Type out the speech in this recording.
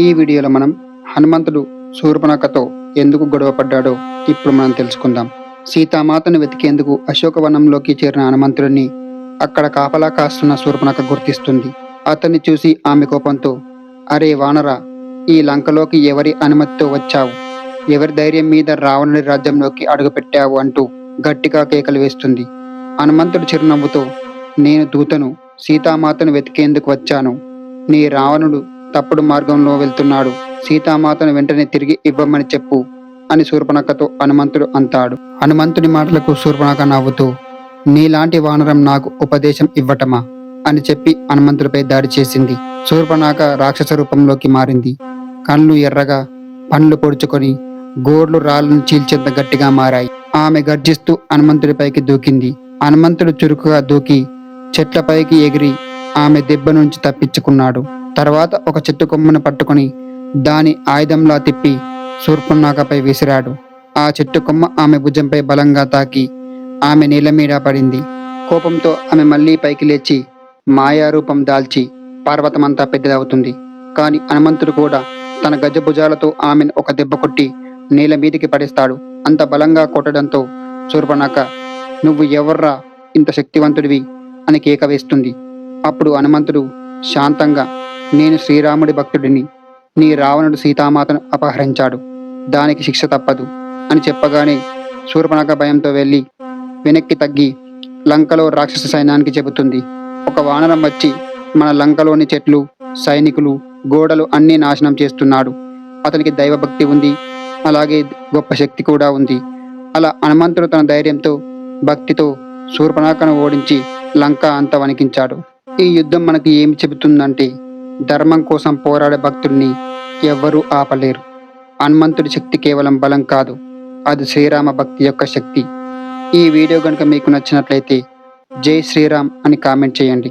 ఈ వీడియోలో మనం హనుమంతుడు శూర్పణఖతో ఎందుకు గొడవ పడ్డాడో ఇప్పుడు మనం తెలుసుకుందాం. సీతామాతను వెతికేందుకు అశోకవనంలోకి చేరిన హనుమంతుడిని అక్కడ కాపలా కాస్తున్న శూర్పణఖ గుర్తిస్తుంది. అతన్ని చూసి ఆమె కోపంతో, అరే వానరా, ఈ లంకలోకి ఎవరి అనుమతితో వచ్చావు? ఎవరి ధైర్యం మీద రావణుడి రాజ్యంలోకి అడుగుపెట్టావు అంటూ గట్టిగా కేకలు వేస్తుంది. హనుమంతుడు చిరునవ్వుతో, నేను దూతను, సీతామాతను వెతికేందుకు వచ్చాను. నీ రావణుడు తప్పుడు మార్గంలో వెళ్తున్నాడు. సీతామాతను వెంటనే తిరిగి ఇవ్వమని చెప్పు అని శూర్పణఖతో హనుమంతుడు అంటాడు. హనుమంతుడి మాటలకు శూర్పణఖ నవ్వుతూ, నీలాంటి వానరం నాకు ఉపదేశం ఇవ్వటమా అని చెప్పి హనుమంతుడిపై దాడి చేసింది. శూర్పణఖ రాక్షస రూపంలోకి మారింది. కళ్ళు ఎర్రగా, పండ్లు పొడుచుకొని, గోర్లు రాళ్ళను చీల్చేంత గట్టిగా మారాయి. ఆమె గర్జిస్తూ హనుమంతుడిపైకి దూకింది. హనుమంతుడు చురుకుగా దూకి చెట్లపైకి ఎగిరి ఆమె దెబ్బ నుంచి తప్పించుకున్నాడు. తర్వాత ఒక చెట్టు కొమ్మను పట్టుకొని దాని ఆయుధంలా తిప్పి శూర్పణఖపై విసిరాడు. ఆ చెట్టు కొమ్మ ఆమె భుజంపై బలంగా తాకి ఆమె నేల మీద పడింది. కోపంతో ఆమె మళ్ళీ పైకి లేచి మాయారూపం దాల్చి పర్వతమంతా పెద్దదవుతుంది. కానీ హనుమంతుడు కూడా తన గజభుజాలతో ఆమెను ఒక దెబ్బ కొట్టి నేల మీదికి పడేస్తాడు. అంత బలంగా కొట్టడంతో శూర్పణఖ, నువ్వు ఎవర్రా ఇంత శక్తివంతుడివి అని కేక వేస్తుంది. అప్పుడు హనుమంతుడు శాంతంగా, నేను శ్రీరాముడి భక్తుడిని. నీ రావణుడు సీతామాతను అపహరించాడు, దానికి శిక్ష తప్పదు అని చెప్పగానే శూర్పణఖ భయంతో వెళ్ళి వెనక్కి తగ్గి లంకలో రాక్షస సైన్యానికి చెబుతుంది. ఒక వానరం వచ్చి మన లంకలోని చెట్లు, సైనికులు, గోడలు అన్నీ నాశనం చేస్తున్నాడు. అతనికి దైవభక్తి ఉంది, అలాగే గొప్ప శక్తి కూడా ఉంది. అలా హనుమంతుడు తన ధైర్యంతో, భక్తితో శూర్పణఖను ఓడించి లంక అంతా వణికించాడు. ఈ యుద్ధం మనకి ఏమి చెబుతుందంటే, ధర్మం కోసం పోరాడే భక్తుడిని ఎవ్వరూ ఆపలేరు. హనుమంతుడి శక్తి కేవలం బలం కాదు, అది శ్రీరామ భక్తి యొక్క శక్తి. ఈ వీడియో కనుక మీకు నచ్చినట్లయితే జై శ్రీరామ్ అని కామెంట్ చేయండి.